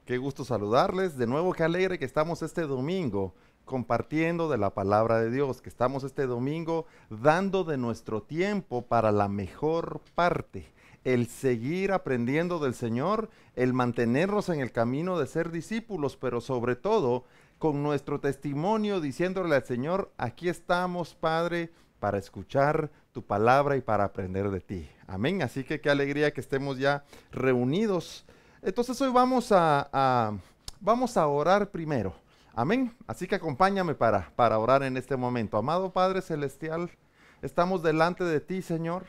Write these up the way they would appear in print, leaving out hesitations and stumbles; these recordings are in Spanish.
Qué gusto saludarles. De nuevo, qué alegre que estamos este domingo compartiendo de la palabra de Dios, que estamos este domingo dando de nuestro tiempo para la mejor parte, el seguir aprendiendo del Señor, el mantenernos en el camino de ser discípulos, pero sobre todo con nuestro testimonio diciéndole al Señor, aquí estamos, Padre, para escuchar tu palabra y para aprender de ti. Amén. Así que qué alegría que estemos ya reunidos. Entonces hoy vamos a orar primero. Amén. Así que acompáñame para orar en este momento. Amado Padre Celestial, estamos delante de ti, Señor.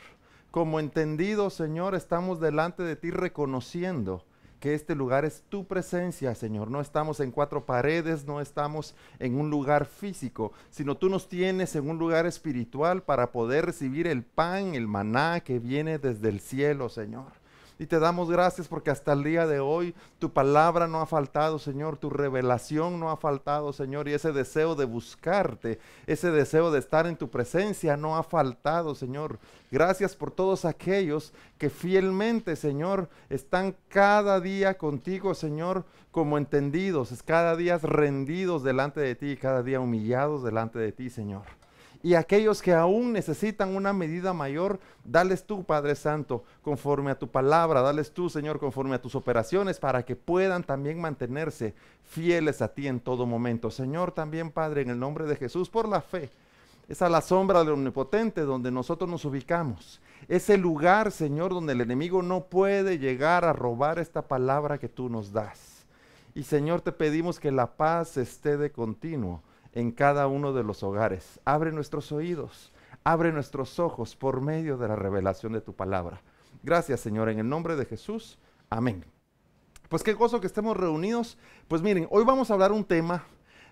Como entendido, Señor, estamos delante de ti reconociendo que este lugar es tu presencia, Señor. No estamos en cuatro paredes, no estamos en un lugar físico, sino tú nos tienes en un lugar espiritual para poder recibir el pan, el maná que viene desde el cielo, Señor. Y te damos gracias porque hasta el día de hoy tu palabra no ha faltado, Señor, tu revelación no ha faltado, Señor, y ese deseo de buscarte, ese deseo de estar en tu presencia no ha faltado, Señor. Gracias por todos aquellos que fielmente, Señor, están cada día contigo, Señor, como entendidos, cada día rendidos delante de ti, cada día humillados delante de ti, Señor. Y aquellos que aún necesitan una medida mayor, dales tú, Padre Santo, conforme a tu palabra, dales tú, Señor, conforme a tus operaciones, para que puedan también mantenerse fieles a ti en todo momento. Señor, también, Padre, en el nombre de Jesús, por la fe, es a la sombra del Omnipotente donde nosotros nos ubicamos. Ese lugar, Señor, donde el enemigo no puede llegar a robar esta palabra que tú nos das. Y, Señor, te pedimos que la paz esté de continuo en cada uno de los hogares. Abre nuestros oídos, abre nuestros ojos por medio de la revelación de tu palabra. Gracias, Señor, en el nombre de Jesús. Amén. Pues qué gozo que estemos reunidos. Pues miren, hoy vamos a hablar un tema,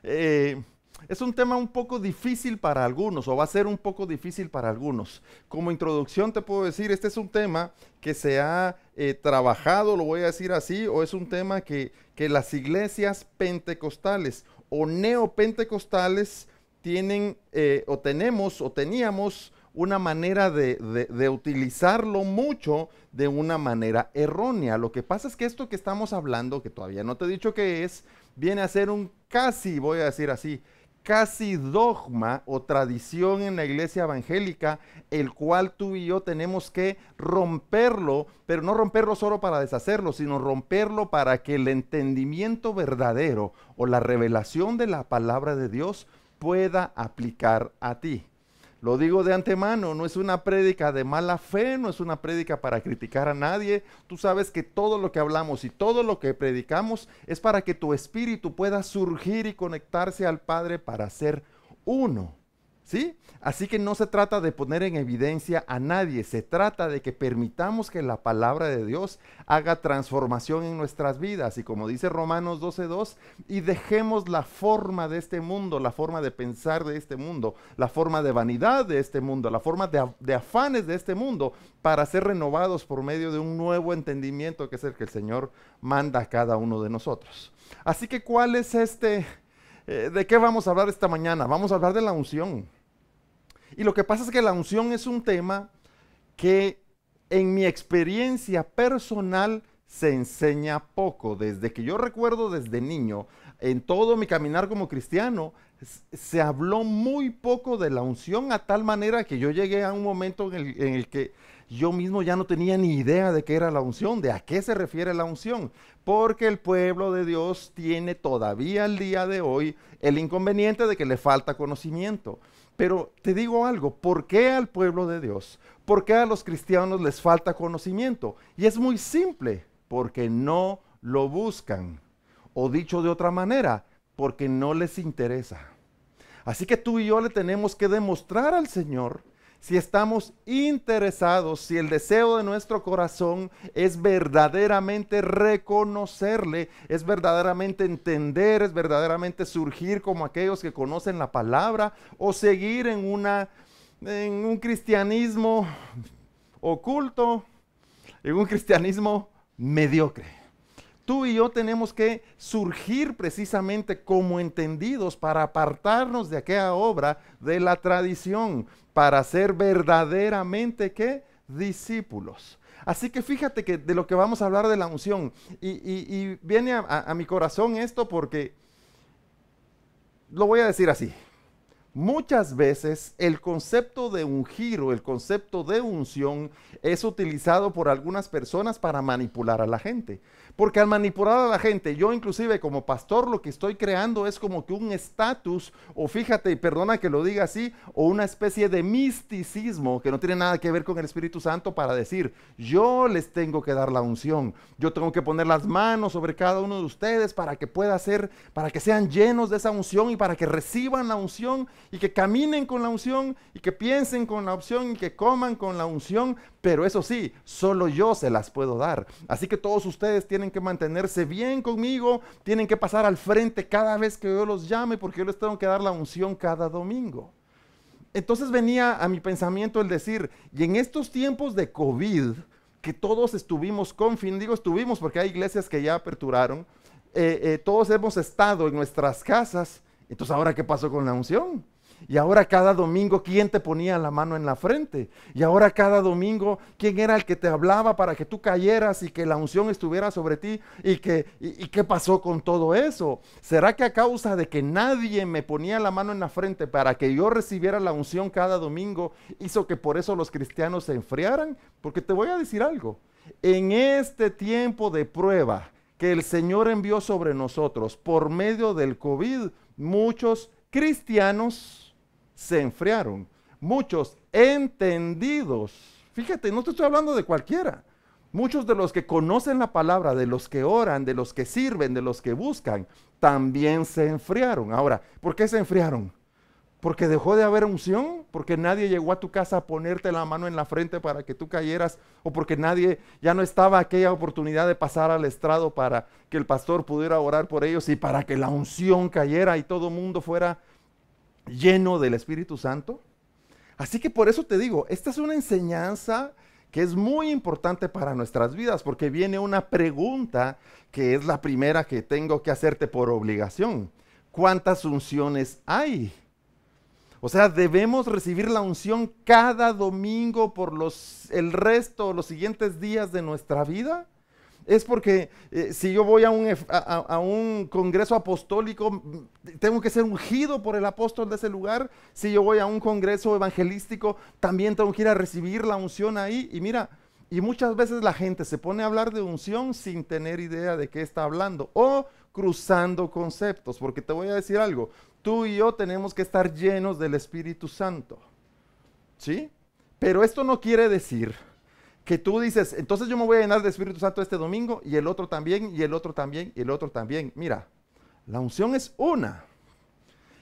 es un tema un poco difícil para algunos, o va a ser un poco difícil para algunos. Como introducción te puedo decir, este es un tema que se ha trabajado, lo voy a decir así, o es un tema que las iglesias pentecostales o neopentecostales tienen o teníamos una manera de utilizarlo mucho de una manera errónea. Lo que pasa es que esto que estamos hablando, que todavía no te he dicho qué es, viene a ser un casi, voy a decir así, casi dogma o tradición en la iglesia evangélica, el cual tú y yo tenemos que romperlo, pero no romperlo solo para deshacerlo, sino romperlo para que el entendimiento verdadero o la revelación de la palabra de Dios pueda aplicar a ti. Lo digo de antemano, no es una prédica de mala fe, no es una prédica para criticar a nadie. Tú sabes que todo lo que hablamos y todo lo que predicamos es para que tu espíritu pueda surgir y conectarse al Padre para ser uno. ¿Sí? Así que no se trata de poner en evidencia a nadie, se trata de que permitamos que la palabra de Dios haga transformación en nuestras vidas. Y como dice Romanos 12:2, y dejemos la forma de este mundo, la forma de pensar de este mundo, la forma de vanidad de este mundo, la forma de afanes de este mundo, para ser renovados por medio de un nuevo entendimiento que es el que el Señor manda a cada uno de nosotros. Así que, ¿cuál es ¿de qué vamos a hablar esta mañana? Vamos a hablar de la unción. Y lo que pasa es que la unción es un tema que en mi experiencia personal se enseña poco. Desde que yo recuerdo desde niño, en todo mi caminar como cristiano, se habló muy poco de la unción, a tal manera que yo llegué a un momento en el que yo mismo ya no tenía ni idea de qué era la unción, de a qué se refiere la unción, porque el pueblo de Dios tiene todavía al día de hoy el inconveniente de que le falta conocimiento. Pero te digo algo, ¿por qué al pueblo de Dios? ¿Por qué a los cristianos les falta conocimiento? Y es muy simple, porque no lo buscan. O dicho de otra manera, porque no les interesa. Así que tú y yo le tenemos que demostrar al Señor si estamos interesados, si el deseo de nuestro corazón es verdaderamente reconocerle, es verdaderamente entender, es verdaderamente surgir como aquellos que conocen la palabra, o seguir en un cristianismo oculto, en un cristianismo mediocre. Tú y yo tenemos que surgir precisamente como entendidos para apartarnos de aquella obra de la tradición, para ser verdaderamente, ¿qué? Discípulos. Así que fíjate que de lo que vamos a hablar de la unción, y viene a mi corazón esto porque lo voy a decir así. Muchas veces el concepto de ungir o el concepto de unción es utilizado por algunas personas para manipular a la gente. Porque al manipular a la gente, yo inclusive como pastor lo que estoy creando es como que un estatus, o fíjate, y perdona que lo diga así, o una especie de misticismo que no tiene nada que ver con el Espíritu Santo para decir, yo les tengo que dar la unción, yo tengo que poner las manos sobre cada uno de ustedes para que pueda ser, para que sean llenos de esa unción y para que reciban la unción y que caminen con la unción y que piensen con la unción y que coman con la unción, pero eso sí, solo yo se las puedo dar. Así que todos ustedes tienen que mantenerse bien conmigo, tienen que pasar al frente cada vez que yo los llame porque yo les tengo que dar la unción cada domingo. Entonces venía a mi pensamiento el decir, y en estos tiempos de COVID, que todos estuvimos confinados, digo estuvimos porque hay iglesias que ya aperturaron, todos hemos estado en nuestras casas, entonces ahora ¿qué pasó con la unción? Y ahora cada domingo, ¿quién te ponía la mano en la frente? Y ahora cada domingo, ¿quién era el que te hablaba para que tú cayeras y que la unción estuviera sobre ti? ¿Y qué pasó con todo eso? ¿Será que a causa de que nadie me ponía la mano en la frente para que yo recibiera la unción cada domingo, hizo que por eso los cristianos se enfriaran? Porque te voy a decir algo. En este tiempo de prueba que el Señor envió sobre nosotros por medio del COVID, muchos cristianos se enfriaron, muchos entendidos. Fíjate, no te estoy hablando de cualquiera. Muchos de los que conocen la palabra, de los que oran, de los que sirven, de los que buscan, también se enfriaron. Ahora, ¿por qué se enfriaron? ¿Porque dejó de haber unción? ¿Porque nadie llegó a tu casa a ponerte la mano en la frente para que tú cayeras? ¿O porque nadie, ya no estaba aquella oportunidad de pasar al estrado para que el pastor pudiera orar por ellos y para que la unción cayera y todo el mundo fuera lleno del Espíritu Santo? Así que por eso te digo, esta es una enseñanza que es muy importante para nuestras vidas, porque viene una pregunta que es la primera que tengo que hacerte por obligación. ¿Cuántas unciones hay? O sea, debemos recibir la unción cada domingo por el resto, los siguientes días de nuestra vida. Es porque si yo voy a un congreso apostólico, tengo que ser ungido por el apóstol de ese lugar. Si yo voy a un congreso evangelístico, también tengo que ir a recibir la unción ahí. Y mira, y muchas veces la gente se pone a hablar de unción sin tener idea de qué está hablando o cruzando conceptos, porque te voy a decir algo, tú y yo tenemos que estar llenos del Espíritu Santo, ¿sí? Pero esto no quiere decir que tú dices, entonces yo me voy a llenar del Espíritu Santo este domingo y el otro también, y el otro también, y el otro también. Mira, la unción es una.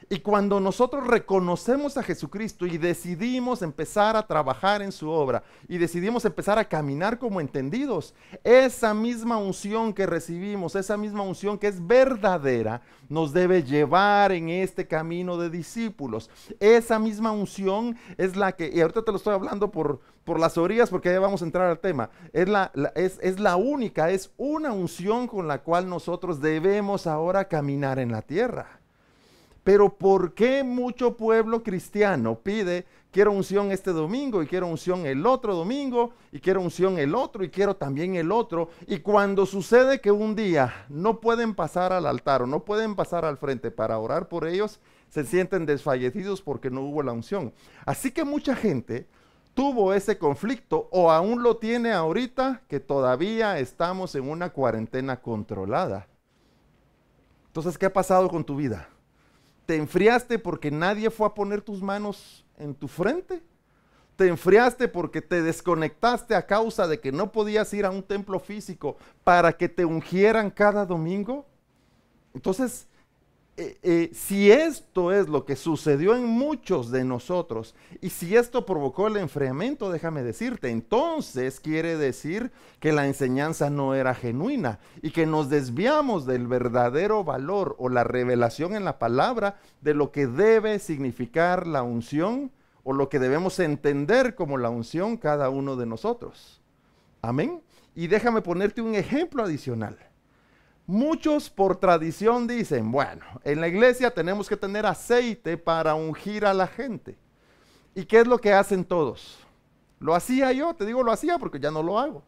Y cuando nosotros reconocemos a Jesucristo y decidimos empezar a trabajar en su obra y decidimos empezar a caminar como entendidos, esa misma unción que recibimos, esa misma unción que es verdadera, nos debe llevar en este camino de discípulos. Esa misma unción es la que, y ahorita te lo estoy hablando por las orillas porque ya vamos a entrar al tema, es la única, es una unción con la cual nosotros debemos ahora caminar en la tierra. Pero ¿por qué mucho pueblo cristiano pide, quiero unción este domingo y quiero unción el otro domingo y quiero unción el otro y quiero también el otro? Y cuando sucede que un día no pueden pasar al altar o no pueden pasar al frente para orar por ellos, se sienten desfallecidos porque no hubo la unción. Así que mucha gente tuvo ese conflicto o aún lo tiene ahorita que todavía estamos en una cuarentena controlada. Entonces, ¿qué ha pasado con tu vida? ¿Te enfriaste porque nadie fue a poner tus manos en tu frente? ¿Te enfriaste porque te desconectaste a causa de que no podías ir a un templo físico para que te ungieran cada domingo? Entonces, si esto es lo que sucedió en muchos de nosotros y si esto provocó el enfriamiento, déjame decirte, entonces quiere decir que la enseñanza no era genuina y que nos desviamos del verdadero valor o la revelación en la palabra de lo que debe significar la unción o lo que debemos entender como la unción cada uno de nosotros. Amén. Y déjame ponerte un ejemplo adicional. Muchos por tradición dicen, bueno, en la iglesia tenemos que tener aceite para ungir a la gente. ¿Y qué es lo que hacen todos? Lo hacía yo, te digo lo hacía porque ya no lo hago.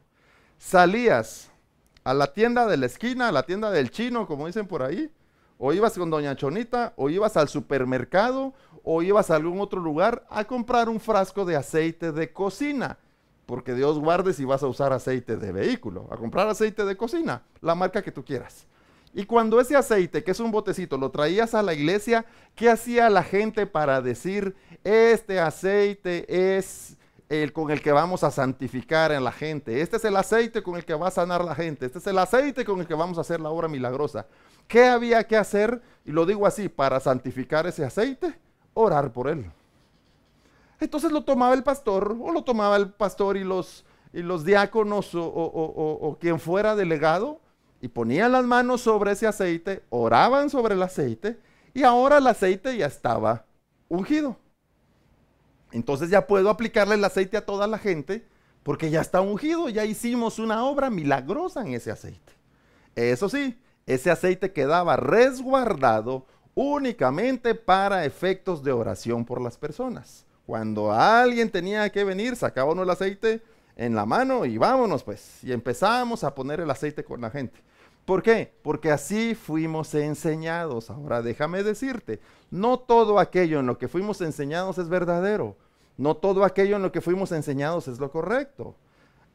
salías a la tienda de la esquina, a la tienda del chino, como dicen por ahí, o ibas con doña Chonita, o ibas al supermercado, o ibas a algún otro lugar a comprar un frasco de aceite de cocina, porque Dios guarde si vas a usar aceite de vehículo, a comprar aceite de cocina, la marca que tú quieras. Y cuando ese aceite, que es un botecito, lo traías a la iglesia, ¿qué hacía la gente para decir, este aceite es el con el que vamos a santificar a la gente? Este es el aceite con el que va a sanar la gente. Este es el aceite con el que vamos a hacer la obra milagrosa. ¿Qué había que hacer? Y lo digo así, para santificar ese aceite, orar por él. Entonces lo tomaba el pastor, o lo tomaba el pastor y los diáconos, o quien fuera delegado, y ponían las manos sobre ese aceite, oraban sobre el aceite, y ahora el aceite ya estaba ungido. Entonces ya puedo aplicarle el aceite a toda la gente, porque ya está ungido, ya hicimos una obra milagrosa en ese aceite. Eso sí, ese aceite quedaba resguardado únicamente para efectos de oración por las personas. Cuando alguien tenía que venir, sacaba uno el aceite en la mano y vámonos pues. Y empezamos a poner el aceite con la gente. ¿Por qué? Porque así fuimos enseñados. Ahora déjame decirte, no todo aquello en lo que fuimos enseñados es verdadero. No todo aquello en lo que fuimos enseñados es lo correcto.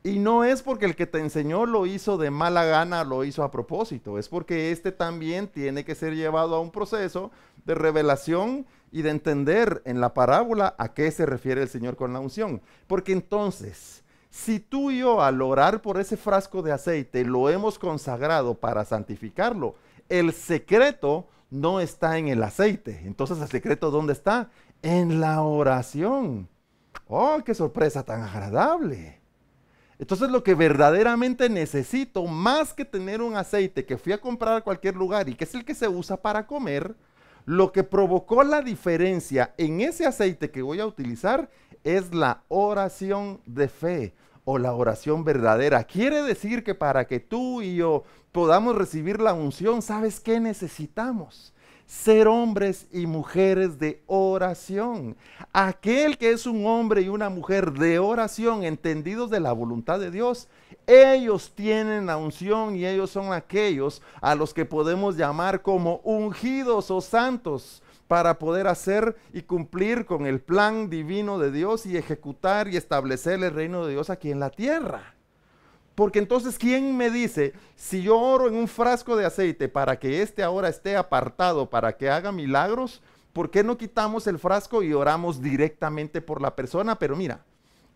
Y no es porque el que te enseñó lo hizo de mala gana, lo hizo a propósito. Es porque este también tiene que ser llevado a un proceso de revelación y de entender en la parábola a qué se refiere el Señor con la unción. Porque entonces, si tú y yo al orar por ese frasco de aceite lo hemos consagrado para santificarlo, el secreto no está en el aceite. Entonces, ¿el secreto dónde está? En la oración. ¡Oh, qué sorpresa tan agradable! Entonces lo que verdaderamente necesito, más que tener un aceite que fui a comprar a cualquier lugar y que es el que se usa para comer, lo que provocó la diferencia en ese aceite que voy a utilizar es la oración de fe o la oración verdadera. Quiere decir que para que tú y yo podamos recibir la unción, ¿sabes qué necesitamos? Ser hombres y mujeres de oración. Aquel que es un hombre y una mujer de oración, entendidos de la voluntad de Dios, ellos tienen la unción y ellos son aquellos a los que podemos llamar como ungidos o santos para poder hacer y cumplir con el plan divino de Dios y ejecutar y establecer el reino de Dios aquí en la tierra. Porque entonces, ¿quién me dice, si yo oro en un frasco de aceite para que este ahora esté apartado, para que haga milagros, ¿por qué no quitamos el frasco y oramos directamente por la persona? Pero mira,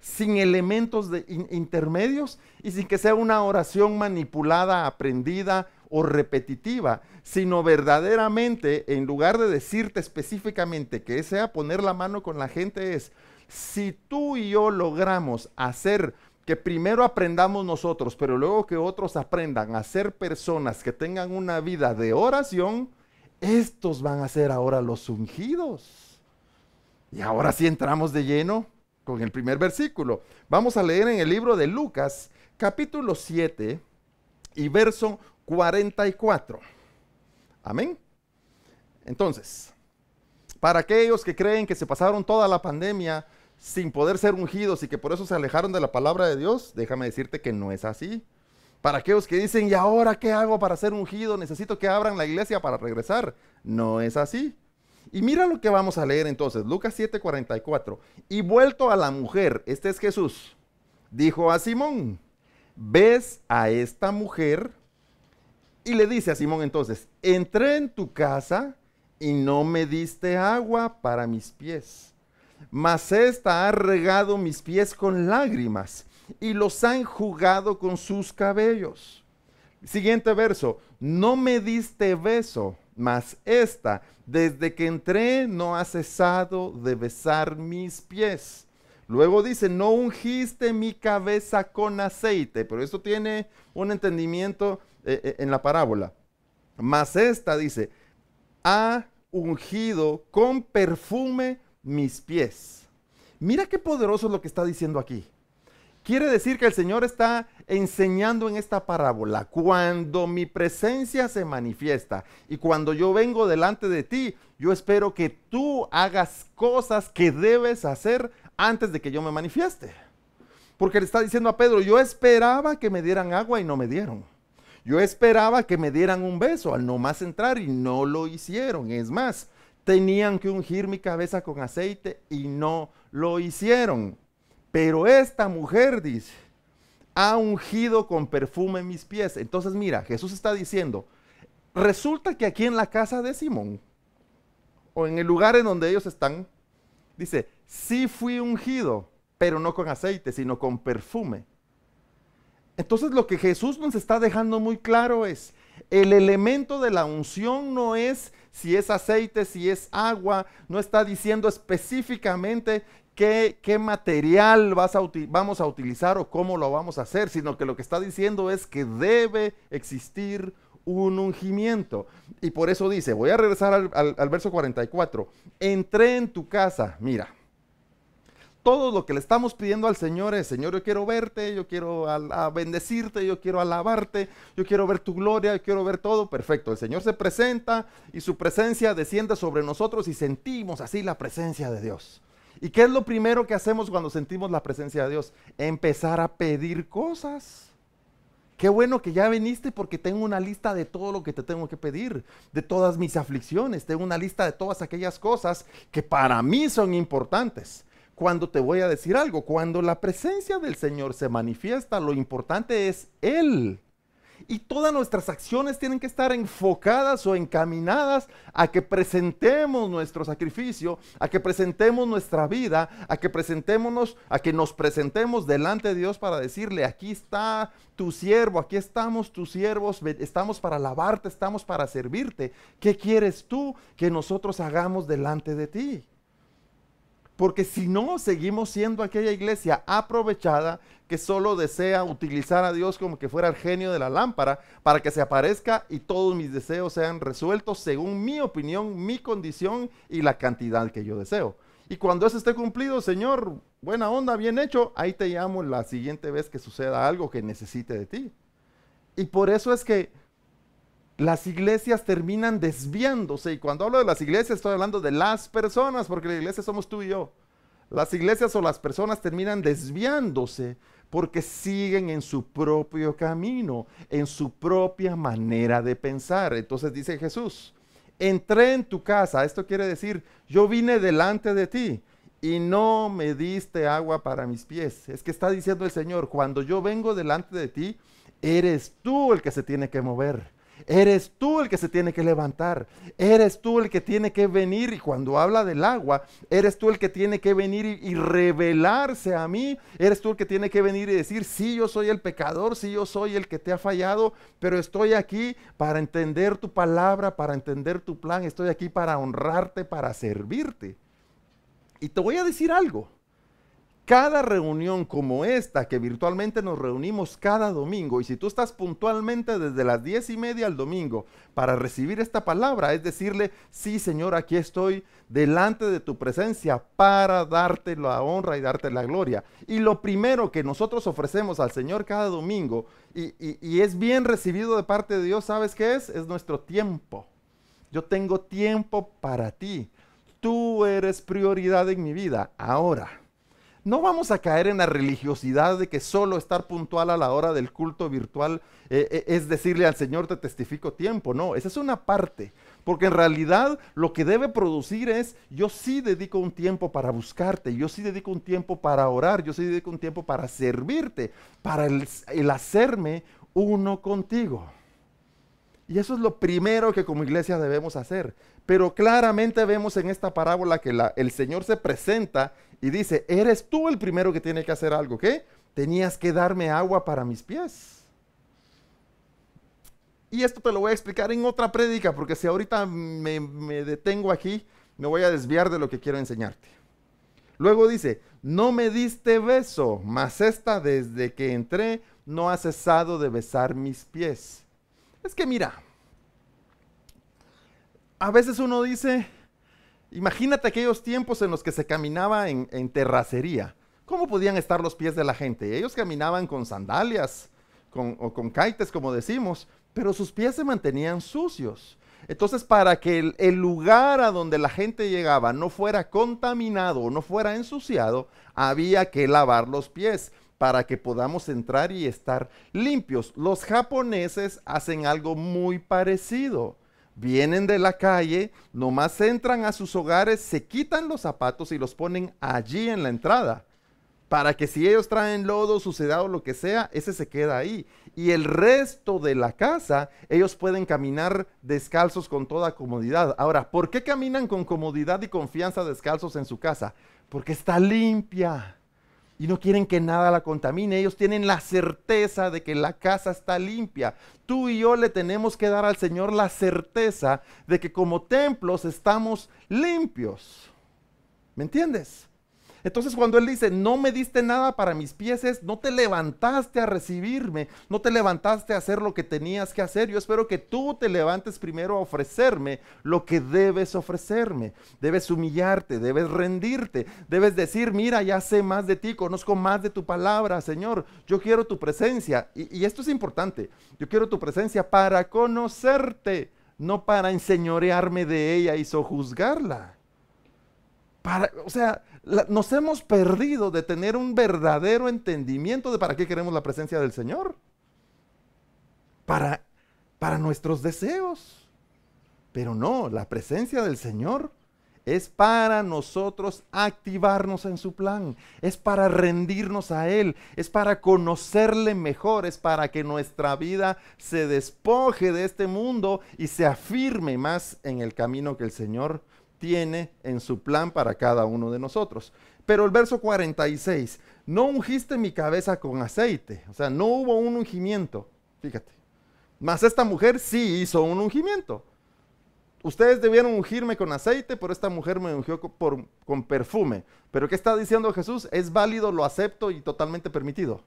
sin elementos intermedios y sin que sea una oración manipulada, aprendida o repetitiva, sino verdaderamente, en lugar de decirte específicamente que sea poner la mano con la gente, es, si tú y yo logramos hacer que primero aprendamos nosotros, pero luego que otros aprendan a ser personas que tengan una vida de oración, estos van a ser ahora los ungidos. Y ahora sí entramos de lleno con el primer versículo. Vamos a leer en el libro de Lucas, capítulo 7 y verso 44. Amén. Entonces, para aquellos que creen que se pasaron toda la pandemia sin poder ser ungidos y que por eso se alejaron de la palabra de Dios, déjame decirte que no es así. Para aquellos que dicen, ¿y ahora qué hago para ser ungido? Necesito que abran la iglesia para regresar. No es así. Y mira lo que vamos a leer entonces, Lucas 7:44. Y vuelto a la mujer, este es Jesús, dijo a Simón, ¿ves a esta mujer? Y le dice a Simón entonces, entré en tu casa y no me diste agua para mis pies, mas esta ha regado mis pies con lágrimas y los ha enjugado con sus cabellos. Siguiente verso, no me diste beso, mas esta, desde que entré, no ha cesado de besar mis pies. Luego dice, no ungiste mi cabeza con aceite, pero esto tiene un entendimiento en la parábola. Mas esta, dice, ha ungido con perfume mis pies. Mira qué poderoso es lo que está diciendo aquí. Quiere decir que el Señor está enseñando en esta parábola, cuando mi presencia se manifiesta y cuando yo vengo delante de ti, yo espero que tú hagas cosas que debes hacer antes de que yo me manifieste. Porque le está diciendo a Pedro, yo esperaba que me dieran agua y no me dieron. Yo esperaba que me dieran un beso al nomás entrar y no lo hicieron. Es más, tenían que ungir mi cabeza con aceite y no lo hicieron. Pero esta mujer, dice, ha ungido con perfume mis pies. Entonces mira, Jesús está diciendo, resulta que aquí en la casa de Simón, o en el lugar en donde ellos están, dice, sí fui ungido, pero no con aceite, sino con perfume. Entonces lo que Jesús nos está dejando muy claro es, el elemento de la unción no es si es aceite, si es agua, no está diciendo específicamente qué material vamos a utilizar o cómo lo vamos a hacer, sino que lo que está diciendo es que debe existir un ungimiento. Y por eso dice, voy a regresar al verso 44, entré en tu casa, mira. Todo lo que le estamos pidiendo al Señor es, Señor, yo quiero verte, yo quiero bendecirte, yo quiero alabarte, yo quiero ver tu gloria, yo quiero ver todo. Perfecto, el Señor se presenta y su presencia desciende sobre nosotros y sentimos así la presencia de Dios. ¿Y qué es lo primero que hacemos cuando sentimos la presencia de Dios? Empezar a pedir cosas. Qué bueno que ya viniste porque tengo una lista de todo lo que te tengo que pedir, de todas mis aflicciones, tengo una lista de todas aquellas cosas que para mí son importantes. Cuando te voy a decir algo, cuando la presencia del Señor se manifiesta, lo importante es Él. Y todas nuestras acciones tienen que estar enfocadas o encaminadas a que presentemos nuestro sacrificio, a que presentemos nuestra vida, a que nos presentemos delante de Dios para decirle, aquí está tu siervo, aquí estamos tus siervos, estamos para alabarte, estamos para servirte. ¿Qué quieres tú que nosotros hagamos delante de ti? Porque si no, seguimos siendo aquella iglesia aprovechada que solo desea utilizar a Dios como que fuera el genio de la lámpara para que se aparezca y todos mis deseos sean resueltos según mi opinión, mi condición y la cantidad que yo deseo. Y cuando eso esté cumplido, Señor, buena onda, bien hecho, ahí te llamo la siguiente vez que suceda algo que necesite de ti. Y por eso es que las iglesias terminan desviándose, y cuando hablo de las iglesias estoy hablando de las personas, porque la iglesia somos tú y yo. Las iglesias o las personas terminan desviándose porque siguen en su propio camino, en su propia manera de pensar. Entonces dice Jesús, entré en tu casa, esto quiere decir, yo vine delante de ti y no me diste agua para mis pies. Es que está diciendo el Señor, cuando yo vengo delante de ti, eres tú el que se tiene que mover. Eres tú el que se tiene que levantar, eres tú el que tiene que venir, y cuando habla del agua, eres tú el que tiene que venir y revelarse a mí, eres tú el que tiene que venir y decir, sí, yo soy el pecador, sí, yo soy el que te ha fallado, pero estoy aquí para entender tu palabra, para entender tu plan, estoy aquí para honrarte, para servirte. Y te voy a decir algo. Cada reunión como esta, que virtualmente nos reunimos cada domingo, y si tú estás puntualmente desde las 10:30 al domingo para recibir esta palabra, es decirle, sí Señor, aquí estoy delante de tu presencia para darte la honra y darte la gloria. Y lo primero que nosotros ofrecemos al Señor cada domingo, y es bien recibido de parte de Dios, ¿sabes qué es? Es nuestro tiempo. Yo tengo tiempo para ti. Tú eres prioridad en mi vida. Ahora, no vamos a caer en la religiosidad de que solo estar puntual a la hora del culto virtual es decirle al Señor te testifico tiempo. No, esa es una parte, porque en realidad lo que debe producir es yo sí dedico un tiempo para buscarte, yo sí dedico un tiempo para orar, yo sí dedico un tiempo para servirte, para el hacerme uno contigo. Y eso es lo primero que como iglesia debemos hacer. Pero claramente vemos en esta parábola que el Señor se presenta y dice, eres tú el primero que tiene que hacer algo. ¿Qué? Tenías que darme agua para mis pies. Y esto te lo voy a explicar en otra prédica, porque si ahorita me detengo aquí, me voy a desviar de lo que quiero enseñarte. Luego dice, no me diste beso, mas esta desde que entré no ha cesado de besar mis pies. Es que mira, a veces uno dice, imagínate aquellos tiempos en los que se caminaba en terracería. ¿Cómo podían estar los pies de la gente? Ellos caminaban con sandalias o con caites, como decimos, pero sus pies se mantenían sucios. Entonces, para que el lugar a donde la gente llegaba no fuera contaminado o no fuera ensuciado, había que lavar los pies para que podamos entrar y estar limpios. Los japoneses hacen algo muy parecido. Vienen de la calle, nomás entran a sus hogares, se quitan los zapatos y los ponen allí en la entrada, para que si ellos traen lodo, suciedad o lo que sea, ese se queda ahí. Y el resto de la casa, ellos pueden caminar descalzos con toda comodidad. Ahora, ¿por qué caminan con comodidad y confianza descalzos en su casa? Porque está limpia y no quieren que nada la contamine. Ellos tienen la certeza de que la casa está limpia. Tú y yo le tenemos que dar al Señor la certeza de que como templos estamos limpios. ¿Me entiendes? Entonces cuando Él dice, no me diste nada para mis pies, es, no te levantaste a recibirme, no te levantaste a hacer lo que tenías que hacer. Yo espero que tú te levantes primero a ofrecerme lo que debes ofrecerme. Debes humillarte, debes rendirte, debes decir, mira, ya sé más de ti, conozco más de tu palabra, Señor. Yo quiero tu presencia. Y esto es importante, yo quiero tu presencia para conocerte, no para enseñorearme de ella y sojuzgarla. O sea, nos hemos perdido de tener un verdadero entendimiento de para qué queremos la presencia del Señor. Para nuestros deseos. Pero no, la presencia del Señor es para nosotros activarnos en su plan. Es para rendirnos a Él. Es para conocerle mejor. Es para que nuestra vida se despoje de este mundo y se afirme más en el camino que el Señor tiene en su plan para cada uno de nosotros. Pero el verso 46, no ungiste mi cabeza con aceite, o sea, no hubo un ungimiento, fíjate. Mas esta mujer sí hizo un ungimiento. Ustedes debieron ungirme con aceite, pero esta mujer me ungió con perfume. Pero ¿qué está diciendo Jesús? Es válido, lo acepto y totalmente permitido.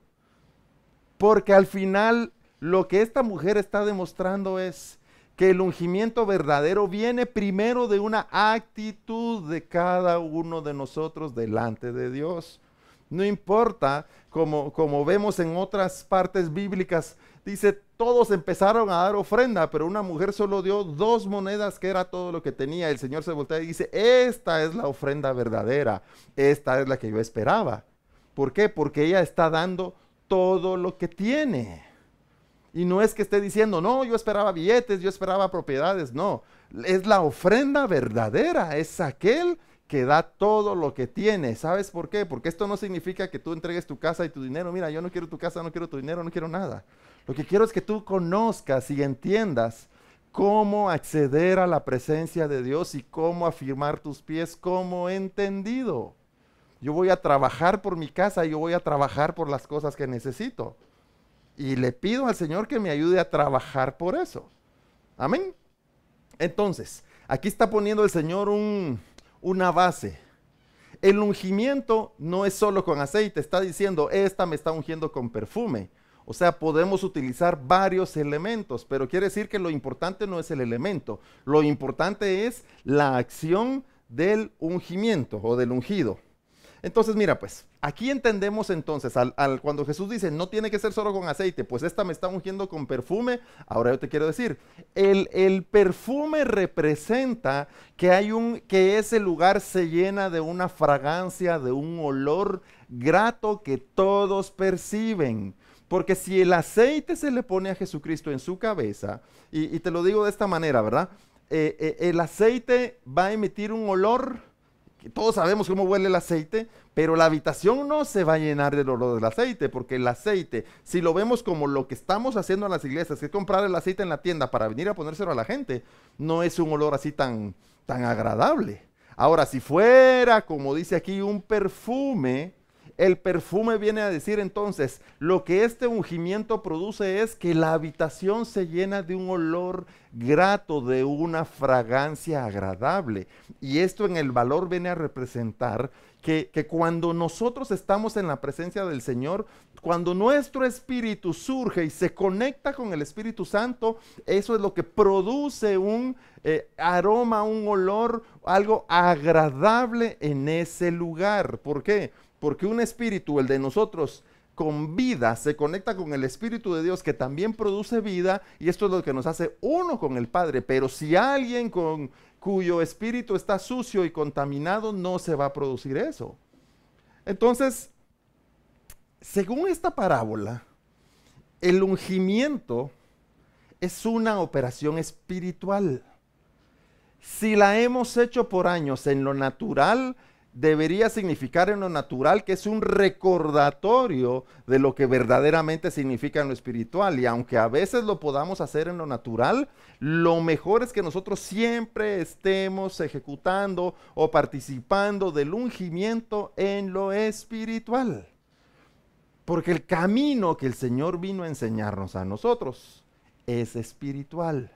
Porque al final lo que esta mujer está demostrando es que el ungimiento verdadero viene primero de una actitud de cada uno de nosotros delante de Dios. No importa, como vemos en otras partes bíblicas, dice, todos empezaron a dar ofrenda, pero una mujer solo dio 2 monedas, que era todo lo que tenía. El Señor se voltea y dice, esta es la ofrenda verdadera, esta es la que yo esperaba. ¿Por qué? Porque ella está dando todo lo que tiene. Y no es que esté diciendo, no, yo esperaba billetes, yo esperaba propiedades. No, es la ofrenda verdadera, es aquel que da todo lo que tiene. ¿Sabes por qué? Porque esto no significa que tú entregues tu casa y tu dinero. Mira, yo no quiero tu casa, no quiero tu dinero, no quiero nada. Lo que quiero es que tú conozcas y entiendas cómo acceder a la presencia de Dios y cómo afirmar tus pies como entendido. Yo voy a trabajar por mi casa, yo voy a trabajar por las cosas que necesito. Y le pido al Señor que me ayude a trabajar por eso. Amén. Entonces, aquí está poniendo el Señor una base. El ungimiento no es solo con aceite. Está diciendo, esta me está ungiendo con perfume. O sea, podemos utilizar varios elementos, pero quiere decir que lo importante no es el elemento. Lo importante es la acción del ungimiento o del ungido. Entonces, mira, pues, aquí entendemos entonces, cuando Jesús dice, no tiene que ser solo con aceite, pues esta me está ungiendo con perfume. Ahora yo te quiero decir, el perfume representa que ese lugar se llena de una fragancia, de un olor grato que todos perciben. Porque si el aceite se le pone a Jesucristo en su cabeza, y te lo digo de esta manera, ¿verdad? El aceite va a emitir un olor. Todos sabemos cómo huele el aceite, pero la habitación no se va a llenar del olor del aceite, porque el aceite, si lo vemos como lo que estamos haciendo en las iglesias, que es comprar el aceite en la tienda para venir a ponérselo a la gente, no es un olor así tan agradable. Ahora, si fuera, como dice aquí, un perfume, el perfume viene a decir entonces, lo que este ungimiento produce es que la habitación se llena de un olor grato, de una fragancia agradable. Y esto en el valor viene a representar que cuando nosotros estamos en la presencia del Señor, cuando nuestro espíritu surge y se conecta con el Espíritu Santo, eso es lo que produce un aroma, un olor, algo agradable en ese lugar. ¿Por qué? Porque un espíritu, el de nosotros, con vida, se conecta con el Espíritu de Dios que también produce vida, y esto es lo que nos hace uno con el Padre. Pero si alguien cuyo espíritu está sucio y contaminado, no se va a producir eso. Entonces, según esta parábola, el ungimiento es una operación espiritual. Si la hemos hecho por años en lo natural, debería significar en lo natural que es un recordatorio de lo que verdaderamente significa en lo espiritual. Y aunque a veces lo podamos hacer en lo natural, lo mejor es que nosotros siempre estemos ejecutando o participando del ungimiento en lo espiritual. Porque el camino que el Señor vino a enseñarnos a nosotros es espiritual.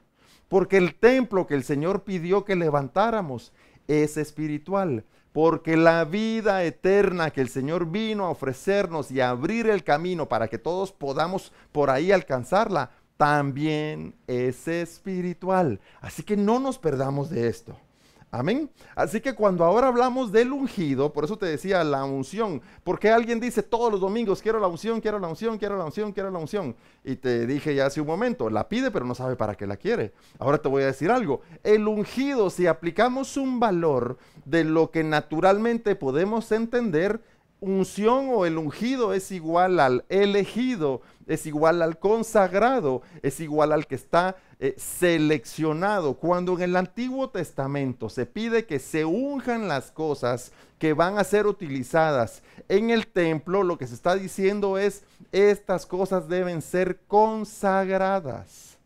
Porque el templo que el Señor pidió que levantáramos es espiritual. Porque la vida eterna que el Señor vino a ofrecernos y a abrir el camino para que todos podamos por ahí alcanzarla, también es espiritual. Así que no nos perdamos de esto. Amén. Así que cuando ahora hablamos del ungido, por eso te decía la unción, porque alguien dice todos los domingos, quiero la unción, quiero la unción, quiero la unción, quiero la unción. Y te dije ya hace un momento, la pide pero no sabe para qué la quiere. Ahora te voy a decir algo, el ungido, si aplicamos un valor de lo que naturalmente podemos entender, unción o el ungido es igual al elegido, es igual al consagrado, es igual al que está seleccionado. Cuando en el Antiguo Testamento se pide que se unjan las cosas que van a ser utilizadas en el templo, lo que se está diciendo es, estas cosas deben ser consagradas.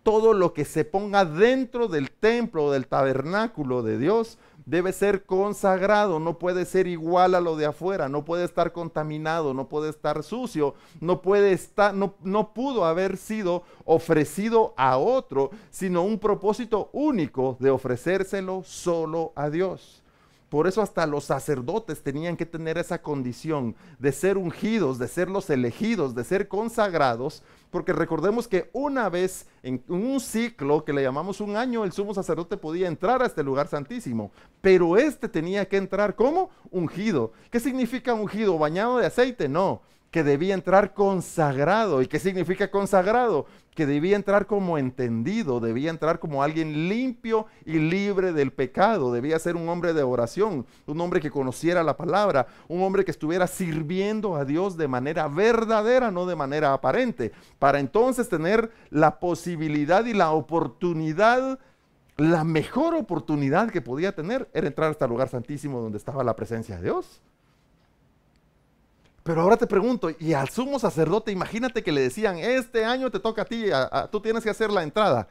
Todo lo que se ponga dentro del templo o del tabernáculo de Dios debe ser consagrado, no puede ser igual a lo de afuera, no puede estar contaminado, no puede estar sucio, no pudo haber sido ofrecido a otro, sino un propósito único de ofrecérselo solo a Dios. Por eso hasta los sacerdotes tenían que tener esa condición de ser ungidos, de ser los elegidos, de ser consagrados, porque recordemos que una vez en un ciclo que le llamamos un año, el sumo sacerdote podía entrar a este lugar santísimo, pero este tenía que entrar como ungido. ¿Qué significa ungido? ¿Bañado de aceite? No, que debía entrar consagrado. ¿Y qué significa consagrado? Que debía entrar como entendido, debía entrar como alguien limpio y libre del pecado, debía ser un hombre de oración, un hombre que conociera la palabra, un hombre que estuviera sirviendo a Dios de manera verdadera, no de manera aparente, para entonces tener la posibilidad y la oportunidad, la mejor oportunidad que podía tener era entrar hasta el lugar santísimo donde estaba la presencia de Dios. Pero ahora te pregunto, y al sumo sacerdote, imagínate que le decían, este año te toca a ti, tú tienes que hacer la entrada.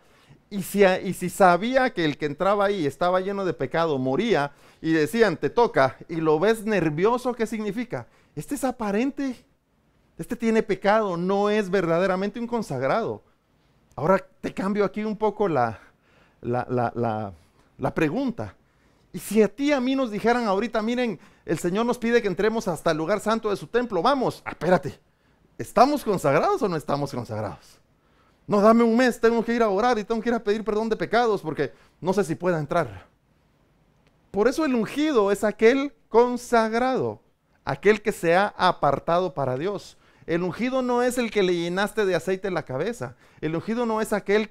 Y si sabía que el que entraba ahí estaba lleno de pecado, moría, y decían, te toca, y lo ves nervioso, ¿qué significa? Este es aparente, este tiene pecado, no es verdaderamente un consagrado. Ahora te cambio aquí un poco la pregunta. Y si a ti y a mí nos dijeran ahorita, miren, el Señor nos pide que entremos hasta el lugar santo de su templo, vamos, espérate, ¿estamos consagrados o no estamos consagrados? No, dame un mes, tengo que ir a orar y tengo que ir a pedir perdón de pecados porque no sé si pueda entrar. Por eso el ungido es aquel consagrado, aquel que se ha apartado para Dios. El ungido no es el que le llenaste de aceite en la cabeza. El ungido no es aquel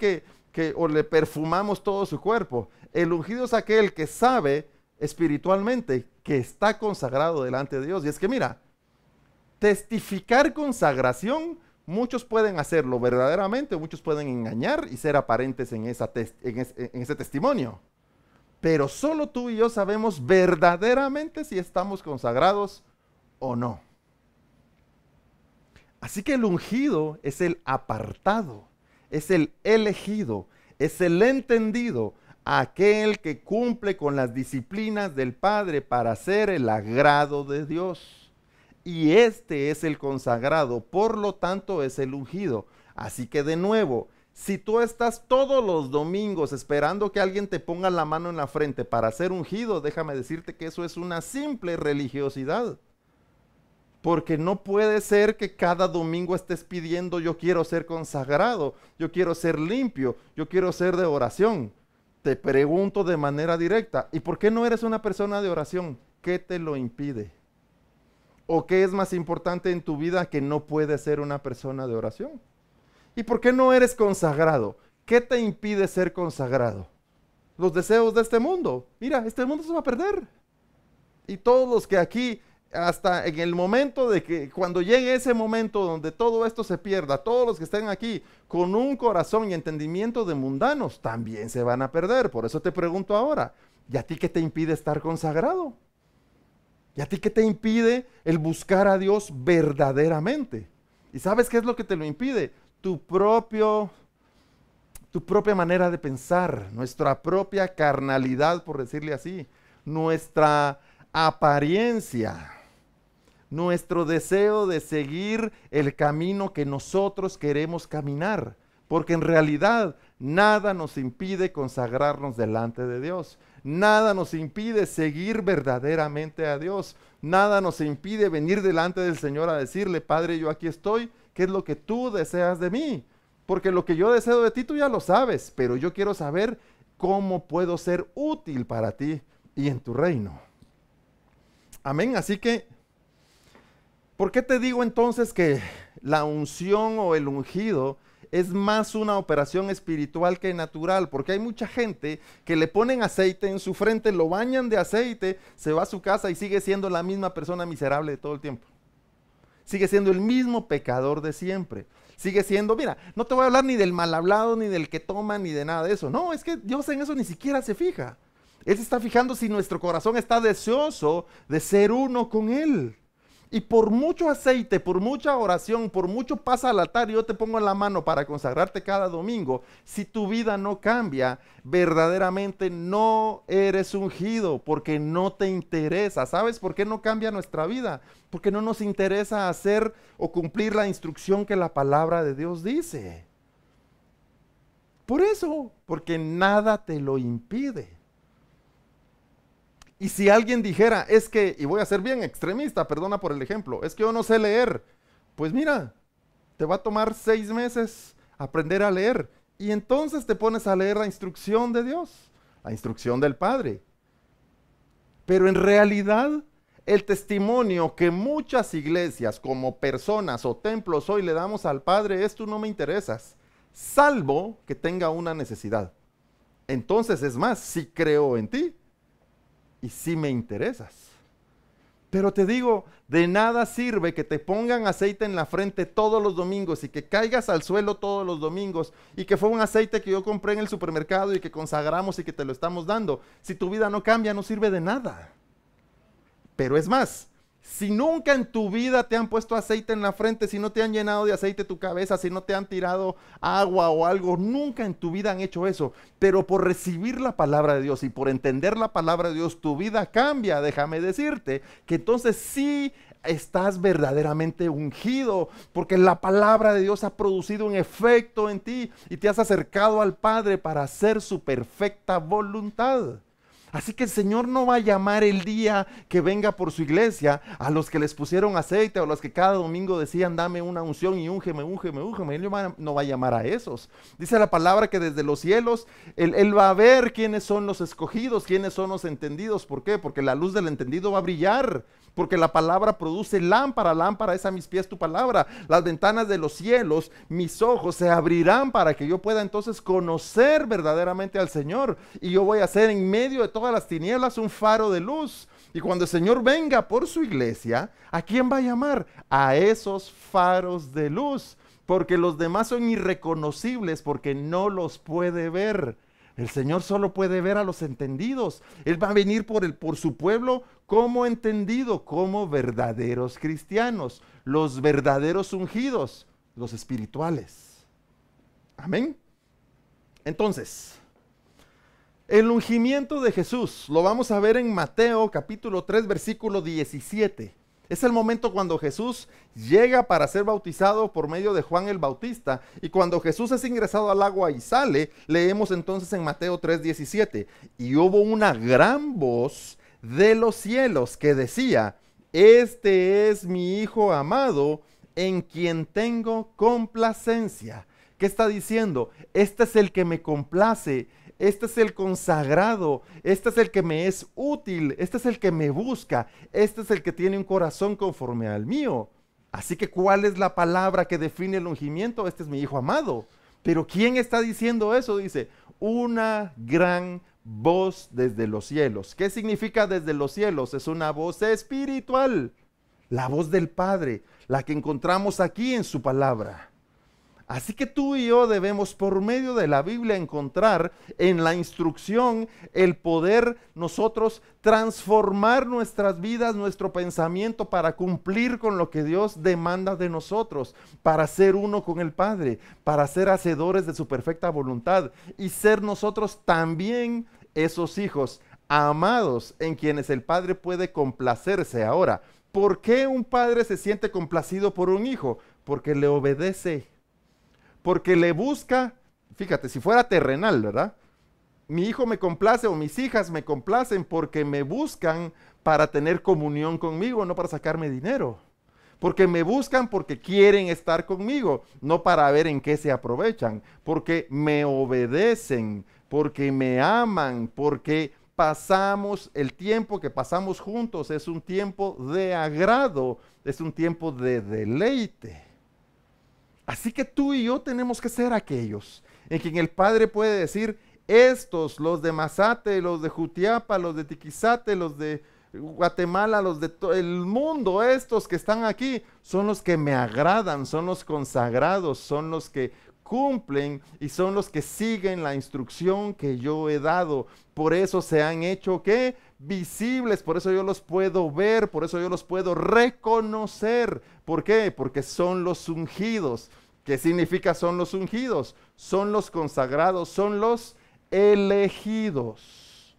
o le perfumamos todo su cuerpo. El ungido es aquel que sabe espiritualmente que está consagrado delante de Dios. Y es que mira, testificar consagración, muchos pueden hacerlo verdaderamente, muchos pueden engañar y ser aparentes en ese testimonio. Pero solo tú y yo sabemos verdaderamente si estamos consagrados o no. Así que el ungido es el apartado, es el elegido, es el entendido, aquel que cumple con las disciplinas del Padre para hacer el agrado de Dios. Y este es el consagrado, por lo tanto es el ungido. Así que de nuevo, si tú estás todos los domingos esperando que alguien te ponga la mano en la frente para ser ungido, déjame decirte que eso es una simple religiosidad. Porque no puede ser que cada domingo estés pidiendo, yo quiero ser consagrado, yo quiero ser limpio, yo quiero ser de oración. Te pregunto de manera directa, ¿y por qué no eres una persona de oración? ¿Qué te lo impide? ¿O qué es más importante en tu vida que no puedes ser una persona de oración? ¿Y por qué no eres consagrado? ¿Qué te impide ser consagrado? Los deseos de este mundo. Mira, este mundo se va a perder. Y todos los que aquí hasta en el momento de que cuando llegue ese momento donde todo esto se pierda, todos los que estén aquí con un corazón y entendimiento de mundanos también se van a perder. Por eso te pregunto ahora, ¿y a ti qué te impide estar consagrado? ¿Y a ti qué te impide el buscar a Dios verdaderamente? ¿Y sabes qué es lo que te lo impide? Tu propia manera de pensar, nuestra propia carnalidad, por decirle así, nuestra apariencia, nuestro deseo de seguir el camino que nosotros queremos caminar, porque en realidad nada nos impide consagrarnos delante de Dios, nada nos impide seguir verdaderamente a Dios, nada nos impide venir delante del Señor a decirle, Padre, yo aquí estoy, ¿qué es lo que tú deseas de mí? Porque lo que yo deseo de ti tú ya lo sabes, pero yo quiero saber cómo puedo ser útil para ti y en tu reino. Amén, así que, ¿por qué te digo entonces que la unción o el ungido es más una operación espiritual que natural? Porque hay mucha gente que le ponen aceite en su frente, lo bañan de aceite, se va a su casa y sigue siendo la misma persona miserable de todo el tiempo. Sigue siendo el mismo pecador de siempre. Sigue siendo, mira, no te voy a hablar ni del mal hablado, ni del que toma, ni de nada de eso. No, es que Dios en eso ni siquiera se fija. Él se está fijando si nuestro corazón está deseoso de ser uno con Él. Y por mucho aceite, por mucha oración, por mucho pasa al altar y yo te pongo en la mano para consagrarte cada domingo, si tu vida no cambia, verdaderamente no eres ungido porque no te interesa. ¿Sabes por qué no cambia nuestra vida? Porque no nos interesa hacer o cumplir la instrucción que la palabra de Dios dice. Por eso, porque nada te lo impide. Y si alguien dijera, es que, y voy a ser bien extremista, perdona por el ejemplo, es que yo no sé leer, pues mira, te va a tomar 6 meses aprender a leer. Y entonces te pones a leer la instrucción de Dios, la instrucción del Padre. Pero en realidad, el testimonio que muchas iglesias, como personas o templos hoy le damos al Padre es: tú no me interesas, salvo que tenga una necesidad. Entonces, es más, sí creo en ti. Y sí me interesas. Pero te digo, de nada sirve que te pongan aceite en la frente todos los domingos y que caigas al suelo todos los domingos y que fue un aceite que yo compré en el supermercado y que consagramos y que te lo estamos dando. Si tu vida no cambia, no sirve de nada. Pero es más, si nunca en tu vida te han puesto aceite en la frente, si no te han llenado de aceite tu cabeza, si no te han tirado agua o algo, nunca en tu vida han hecho eso. Pero por recibir la palabra de Dios y por entender la palabra de Dios, tu vida cambia. Déjame decirte que entonces sí estás verdaderamente ungido, porque la palabra de Dios ha producido un efecto en ti y te has acercado al Padre para hacer su perfecta voluntad. Así que el Señor no va a llamar el día que venga por su iglesia a los que les pusieron aceite o a los que cada domingo decían dame una unción y úngeme, úngeme, úngeme. Él no va a llamar a esos. Dice la palabra que desde los cielos él va a ver quiénes son los escogidos, quiénes son los entendidos. ¿Por qué? Porque la luz del entendido va a brillar. Porque la palabra produce lámpara, lámpara es a mis pies tu palabra. Las ventanas de los cielos, mis ojos se abrirán para que yo pueda entonces conocer verdaderamente al Señor. Y yo voy a ser en medio de todas las tinieblas un faro de luz. Y cuando el Señor venga por su iglesia, ¿a quién va a llamar? A esos faros de luz. Porque los demás son irreconocibles porque no los puede ver. El Señor solo puede ver a los entendidos. Él va a venir por su pueblo como entendido, como verdaderos cristianos, los verdaderos ungidos, los espirituales. Amén. Entonces, el ungimiento de Jesús lo vamos a ver en Mateo capítulo 3, versículo 17. Es el momento cuando Jesús llega para ser bautizado por medio de Juan el Bautista. Y cuando Jesús es ingresado al agua y sale, leemos entonces en Mateo 3:17. Y hubo una gran voz de los cielos que decía: este es mi Hijo amado, en quien tengo complacencia. ¿Qué está diciendo? Este es el que me complace. Este es el consagrado, este es el que me es útil, este es el que me busca, este es el que tiene un corazón conforme al mío. Así que, ¿cuál es la palabra que define el ungimiento? Este es mi Hijo amado. Pero ¿quién está diciendo eso? Dice, una gran voz desde los cielos. ¿Qué significa desde los cielos? Es una voz espiritual. la voz del Padre, la que encontramos aquí en su palabra. Así que tú y yo debemos, por medio de la Biblia, encontrar en la instrucción el poder nosotros transformar nuestras vidas, nuestro pensamiento para cumplir con lo que Dios demanda de nosotros, para ser uno con el Padre, para ser hacedores de su perfecta voluntad y ser nosotros también esos hijos amados en quienes el Padre puede complacerse. Ahora, ¿por qué un padre se siente complacido por un hijo? Porque le obedece. Porque le busca, fíjate, si fuera terrenal, ¿verdad? Mi hijo me complace o mis hijas me complacen porque me buscan para tener comunión conmigo, no para sacarme dinero. Porque me buscan porque quieren estar conmigo, no para ver en qué se aprovechan. Porque me obedecen, porque me aman, porque pasamos, el tiempo que pasamos juntos es un tiempo de agrado, es un tiempo de deleite. Así que tú y yo tenemos que ser aquellos en quien el Padre puede decir, estos, los de Mazate, los de Jutiapa, los de Tiquizate, los de Guatemala, los de todo el mundo, estos que están aquí, son los que me agradan, son los consagrados, son los que cumplen y son los que siguen la instrucción que yo he dado. Por eso se han hecho, ¿qué? Visibles, por eso yo los puedo ver, por eso yo los puedo reconocer. ¿Por qué? Porque son los ungidos. ¿Qué significa son los ungidos? Son los consagrados, son los elegidos.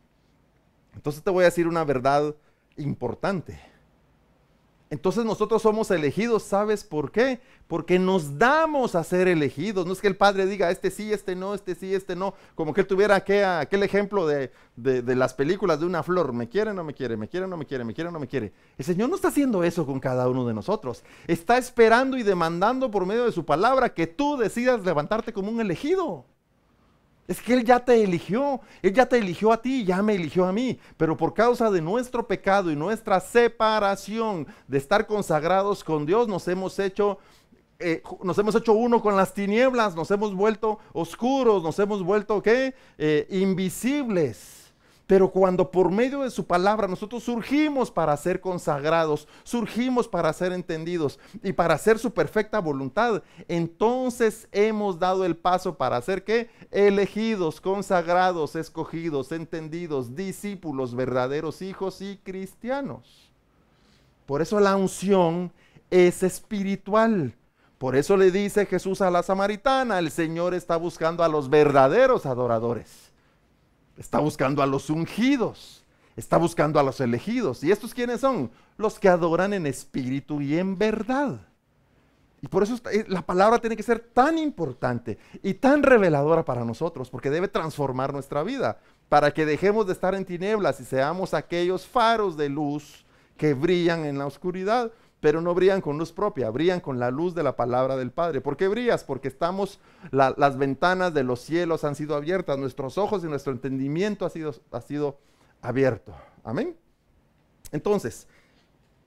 Entonces te voy a decir una verdad importante. Entonces nosotros somos elegidos, ¿sabes por qué? Porque nos damos a ser elegidos. No es que el Padre diga, este sí, este no, este sí, este no. Como que él tuviera aquel ejemplo de las películas de una flor. Me quiere, no me quiere, me quiere, no me quiere, me quiere, no me quiere. El Señor no está haciendo eso con cada uno de nosotros. Está esperando y demandando por medio de su palabra que tú decidas levantarte como un elegido. Es que Él ya te eligió a ti, ya me eligió a mí, pero por causa de nuestro pecado y nuestra separación de estar consagrados con Dios, nos hemos hecho uno con las tinieblas, nos hemos vuelto oscuros, nos hemos vuelto, ¿qué? Invisibles. Pero cuando por medio de su palabra nosotros surgimos para ser consagrados, surgimos para ser entendidos y para hacer su perfecta voluntad, entonces hemos dado el paso para ser ¿qué? Elegidos, consagrados, escogidos, entendidos, discípulos, verdaderos hijos y cristianos. Por eso la unción es espiritual. Por eso le dice Jesús a la samaritana, el Señor está buscando a los verdaderos adoradores. Está buscando a los ungidos, está buscando a los elegidos. ¿Y estos quiénes son? Los que adoran en espíritu y en verdad. Y por eso la palabra tiene que ser tan importante y tan reveladora para nosotros, porque debe transformar nuestra vida, para que dejemos de estar en tinieblas y seamos aquellos faros de luz que brillan en la oscuridad, pero no brillan con luz propia, brillan con la luz de la palabra del Padre. ¿Por qué brillas? Porque las ventanas de los cielos han sido abiertas, nuestros ojos y nuestro entendimiento ha sido abierto. Amén. Entonces,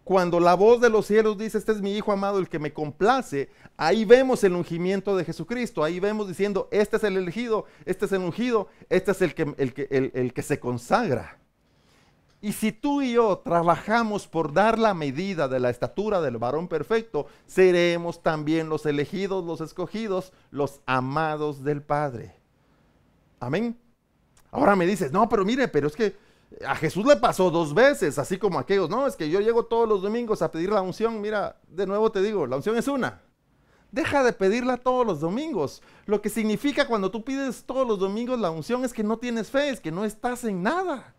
cuando la voz de los cielos dice, este es mi Hijo amado, el que me complace, ahí vemos el ungimiento de Jesucristo, ahí vemos diciendo, este es el elegido, este es el ungido, este es el que se consagra. Y si tú y yo trabajamos por dar la medida de la estatura del varón perfecto, seremos también los elegidos, los escogidos, los amados del Padre. Amén. Ahora me dices, no, pero mire, pero es que a Jesús le pasó 2 veces, así como a aquellos. No, es que yo llego todos los domingos a pedir la unción. Mira, de nuevo te digo, la unción es una. Deja de pedirla todos los domingos. Lo que significa cuando tú pides todos los domingos la unción es que no tienes fe, es que no estás en nada.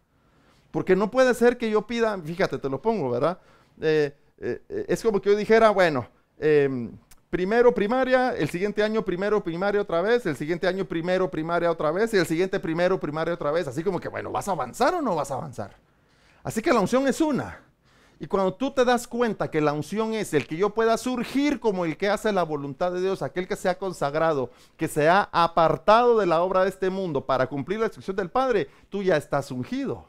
Porque no puede ser que yo pida, fíjate, te lo pongo, ¿verdad? Es como que yo dijera, bueno, primero primaria, el siguiente año primero primaria otra vez, el siguiente año primero primaria otra vez y el siguiente primero primaria otra vez. Así como que, bueno, ¿vas a avanzar o no vas a avanzar? Así que la unción es una. Y cuando tú te das cuenta que la unción es el que yo pueda surgir como el que hace la voluntad de Dios, aquel que se ha consagrado, que se ha apartado de la obra de este mundo para cumplir la instrucción del Padre, tú ya estás ungido.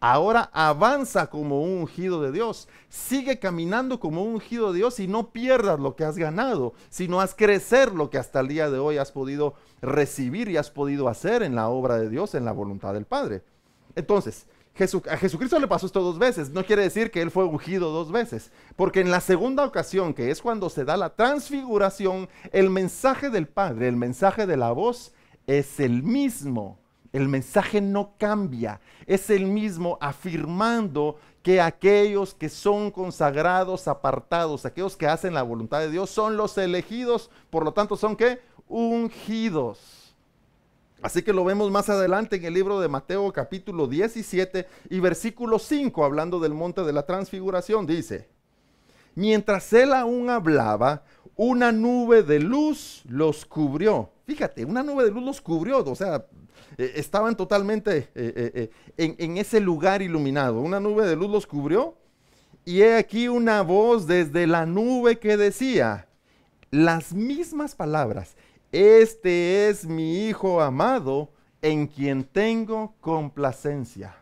Ahora avanza como un ungido de Dios, sigue caminando como un ungido de Dios y no pierdas lo que has ganado, sino haz crecer lo que hasta el día de hoy has podido recibir y has podido hacer en la obra de Dios, en la voluntad del Padre. Entonces, A Jesucristo le pasó esto 2 veces. No quiere decir que él fue ungido 2 veces. Porque en la segunda ocasión, que es cuando se da la transfiguración, el mensaje del Padre, el mensaje de la voz, es el mismo. El mensaje no cambia. Es el mismo, afirmando que aquellos que son consagrados, apartados, aquellos que hacen la voluntad de Dios, son los elegidos. Por lo tanto, ¿son qué? Ungidos. Así que lo vemos más adelante en el libro de Mateo capítulo 17 y versículo 5, hablando del monte de la transfiguración, dice: mientras él aún hablaba, una nube de luz los cubrió. Fíjate, una nube de luz los cubrió, o sea, estaban totalmente en ese lugar iluminado. Una nube de luz los cubrió, y he aquí una voz desde la nube que decía las mismas palabras: este es mi Hijo amado, en quien tengo complacencia.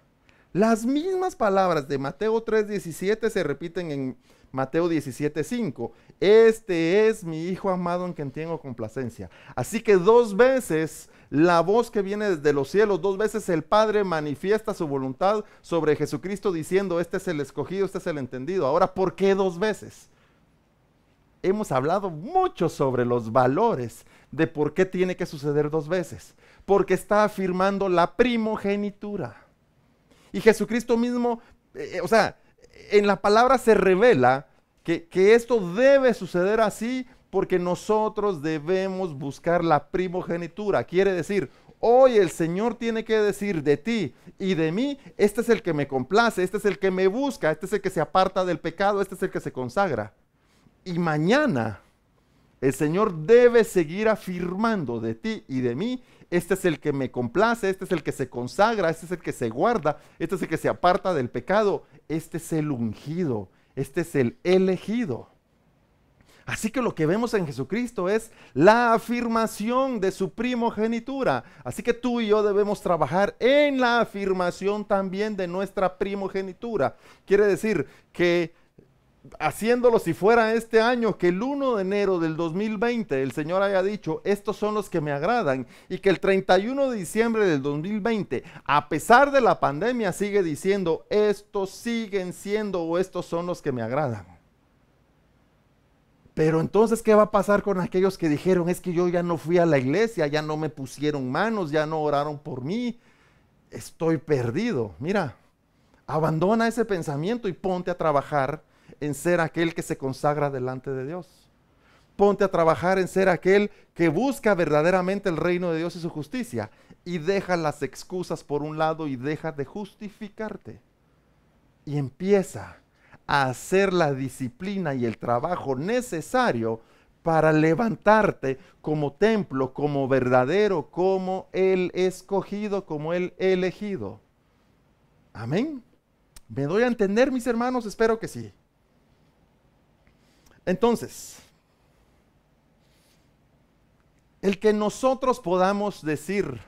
Las mismas palabras de Mateo 3:17 se repiten en Mateo 17:5. Este es mi Hijo amado, en quien tengo complacencia. Así que 2 veces la voz que viene desde los cielos, 2 veces el Padre manifiesta su voluntad sobre Jesucristo diciendo: este es el escogido, este es el entendido. Ahora, ¿por qué 2 veces? Hemos hablado mucho sobre los valores de por qué tiene que suceder 2 veces. Porque está afirmando la primogenitura. Y Jesucristo mismo, en la palabra se revela que esto debe suceder así porque nosotros debemos buscar la primogenitura. Quiere decir, hoy el Señor tiene que decir de ti y de mí: este es el que me complace, este es el que me busca, este es el que se aparta del pecado, este es el que se consagra. Y mañana el Señor debe seguir afirmando de ti y de mí: este es el que me complace, este es el que se consagra, este es el que se guarda, este es el que se aparta del pecado, este es el ungido, este es el elegido. Así que lo que vemos en Jesucristo es la afirmación de su primogenitura. Así que tú y yo debemos trabajar en la afirmación también de nuestra primogenitura. Quiere decir que, haciéndolo si fuera este año, que el 1 de enero del 2020 el Señor haya dicho: estos son los que me agradan, y que el 31 de diciembre del 2020, a pesar de la pandemia, sigue diciendo: estos siguen siendo, o estos son los que me agradan. Pero entonces, ¿qué va a pasar con aquellos que dijeron: es que yo ya no fui a la iglesia, ya no me pusieron manos, ya no oraron por mí, estoy perdido? Mira, abandona ese pensamiento y ponte a trabajar en ser aquel que se consagra delante de Dios. Ponte a trabajar en ser aquel que busca verdaderamente el reino de Dios y su justicia, y deja las excusas por un lado y deja de justificarte. Y empieza a hacer la disciplina y el trabajo necesario para levantarte como templo, como verdadero, como el escogido, como el elegido. Amén. ¿Me doy a entender, mis hermanos? Espero que sí. Entonces, el que nosotros podamos decir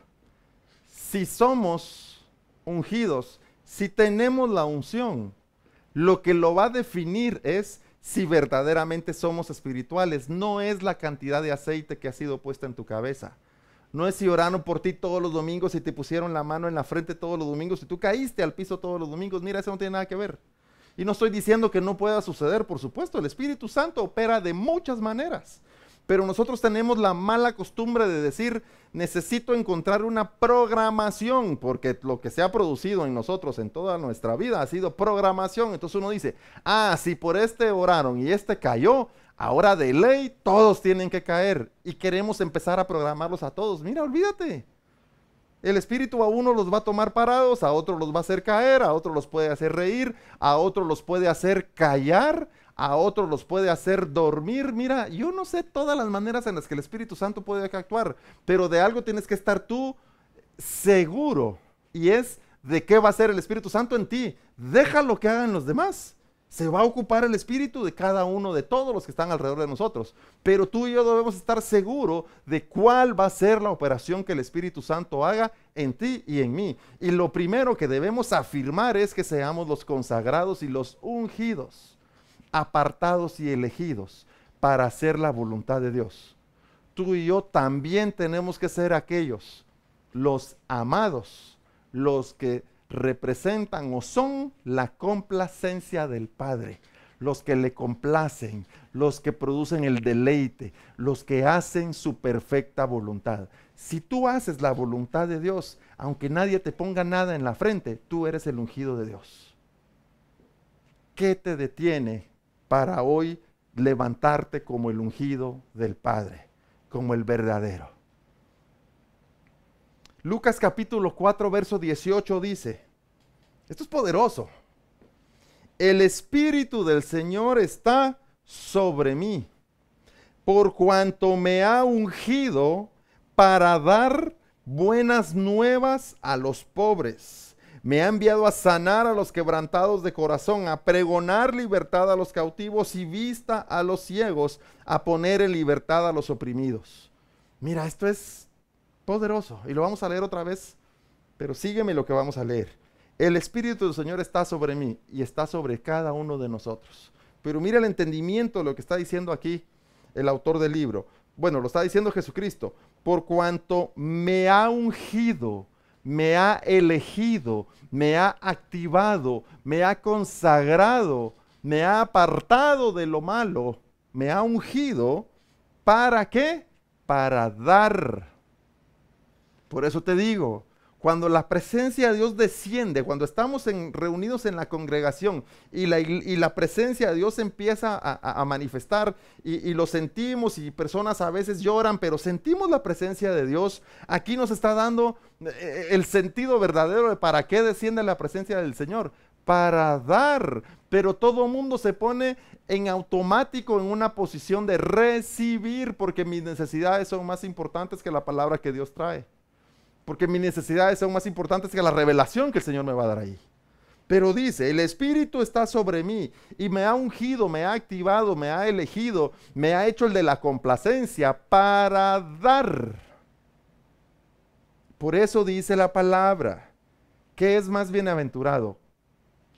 si somos ungidos, si tenemos la unción, lo que lo va a definir es si verdaderamente somos espirituales. No es la cantidad de aceite que ha sido puesta en tu cabeza. No es si oraron por ti todos los domingos, si te pusieron la mano en la frente todos los domingos, si tú caíste al piso todos los domingos. Mira, eso no tiene nada que ver. Y no estoy diciendo que no pueda suceder, por supuesto. El Espíritu Santo opera de muchas maneras. Pero nosotros tenemos la mala costumbre de decir: necesito encontrar una programación, porque lo que se ha producido en nosotros en toda nuestra vida ha sido programación. Entonces uno dice: ah, si por este oraron y este cayó, ahora de ley todos tienen que caer. Y queremos empezar a programarlos a todos. Mira, olvídate. El Espíritu a uno los va a tomar parados, a otros los va a hacer caer, a otros los puede hacer reír, a otros los puede hacer callar, a otros los puede hacer dormir. Mira, yo no sé todas las maneras en las que el Espíritu Santo puede actuar, pero de algo tienes que estar tú seguro, y es de qué va a hacer el Espíritu Santo en ti. Déjalo que hagan los demás. Se va a ocupar el Espíritu de cada uno, de todos los que están alrededor de nosotros. Pero tú y yo debemos estar seguros de cuál va a ser la operación que el Espíritu Santo haga en ti y en mí. Y lo primero que debemos afirmar es que seamos los consagrados y los ungidos, apartados y elegidos para hacer la voluntad de Dios. Tú y yo también tenemos que ser aquellos, los amados, los que representan o son la complacencia del Padre. Los que le complacen, los que producen el deleite, los que hacen su perfecta voluntad. Si tú haces la voluntad de Dios, aunque nadie te ponga nada en la frente, tú eres el ungido de Dios. ¿Qué te detiene para hoy levantarte como el ungido del Padre, como el verdadero? Lucas capítulo 4, verso 18 dice, esto es poderoso: el Espíritu del Señor está sobre mí, por cuanto me ha ungido para dar buenas nuevas a los pobres. Me ha enviado a sanar a los quebrantados de corazón, a pregonar libertad a los cautivos y vista a los ciegos, a poner en libertad a los oprimidos. Mira, esto es poderoso y lo vamos a leer otra vez, pero sígueme lo que vamos a leer. El Espíritu del Señor está sobre mí y está sobre cada uno de nosotros. Pero mira el entendimiento de lo que está diciendo aquí el autor del libro. Bueno, lo está diciendo Jesucristo. Por cuanto me ha ungido, me ha elegido, me ha activado, me ha consagrado, me ha apartado de lo malo, me ha ungido. ¿Para qué? Para dar. Por eso te digo, cuando la presencia de Dios desciende, cuando estamos reunidos en la congregación y la presencia de Dios empieza a manifestar y lo sentimos, y personas a veces lloran, pero sentimos la presencia de Dios, aquí nos está dando el sentido verdadero de para qué desciende la presencia del Señor. Para dar, pero todo mundo se pone en automático en una posición de recibir, porque mis necesidades son más importantes que la palabra que Dios trae. Porque mis necesidades son más importantes que la revelación que el Señor me va a dar ahí. Pero dice, el Espíritu está sobre mí y me ha ungido, me ha activado, me ha elegido, me ha hecho el de la complacencia para dar. Por eso dice la palabra, ¿qué es más bienaventurado?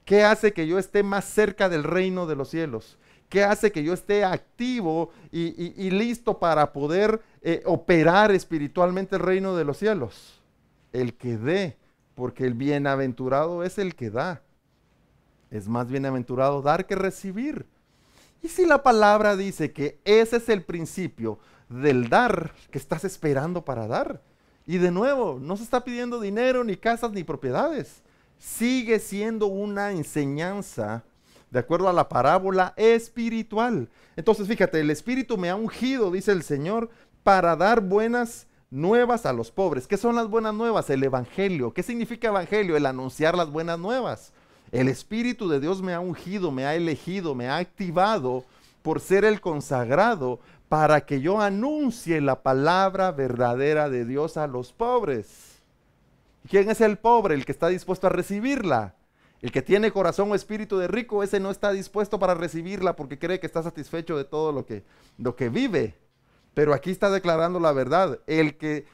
¿Qué hace que yo esté más cerca del reino de los cielos? ¿Qué hace que yo esté activo y listo para poder operar espiritualmente el reino de los cielos? El que dé, porque el bienaventurado es el que da. Es más bienaventurado dar que recibir. Y si la palabra dice que ese es el principio del dar, ¿qué estás esperando para dar? Y de nuevo, no se está pidiendo dinero, ni casas, ni propiedades. Sigue siendo una enseñanza de acuerdo a la parábola espiritual. Entonces, fíjate, el Espíritu me ha ungido, dice el Señor, para dar buenas nuevas a los pobres. ¿Qué son las buenas nuevas? El Evangelio. ¿Qué significa Evangelio? El anunciar las buenas nuevas. El Espíritu de Dios me ha ungido, me ha elegido, me ha activado por ser el consagrado para que yo anuncie la palabra verdadera de Dios a los pobres. ¿Quién es el pobre? El que está dispuesto a recibirla. El que tiene corazón o espíritu de rico, ese no está dispuesto para recibirla porque cree que está satisfecho de todo lo que vive. Pero aquí está declarando la verdad. El que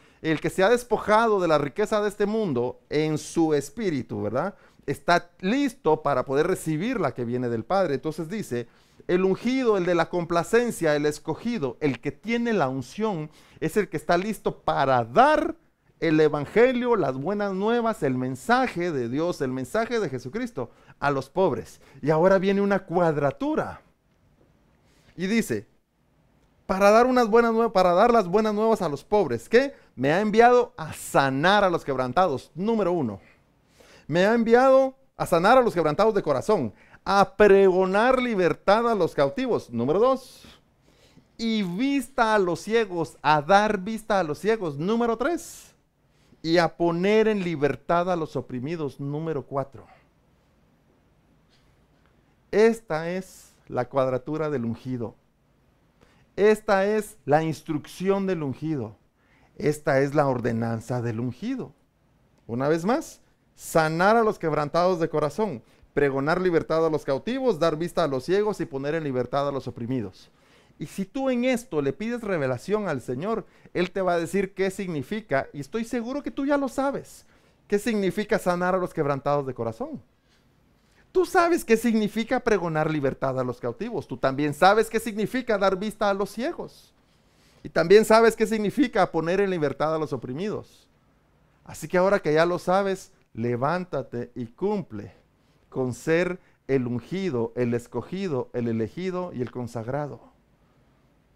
se ha despojado de la riqueza de este mundo en su espíritu, ¿verdad? Está listo para poder recibir la que viene del Padre. Entonces dice, el ungido, el de la complacencia, el escogido, el que tiene la unción, es el que está listo para dar el evangelio, las buenas nuevas, el mensaje de Dios, el mensaje de Jesucristo a los pobres. Y ahora viene una cuadratura. Y dice, para dar las buenas nuevas a los pobres, ¿qué? Me ha enviado a sanar a los quebrantados, número 1. Me ha enviado a sanar a los quebrantados de corazón, a pregonar libertad a los cautivos, número 2. Y vista a los ciegos, a dar vista a los ciegos, número 3. Y a poner en libertad a los oprimidos, número 4. Esta es la cuadratura del ungido. Esta es la instrucción del ungido. Esta es la ordenanza del ungido. Una vez más, sanar a los quebrantados de corazón, pregonar libertad a los cautivos, dar vista a los ciegos y poner en libertad a los oprimidos. Y si tú en esto le pides revelación al Señor, Él te va a decir qué significa, y estoy seguro que tú ya lo sabes, qué significa sanar a los quebrantados de corazón. Tú sabes qué significa pregonar libertad a los cautivos. Tú también sabes qué significa dar vista a los ciegos. Y también sabes qué significa poner en libertad a los oprimidos. Así que ahora que ya lo sabes, levántate y cumple con ser el ungido, el escogido, el elegido y el consagrado,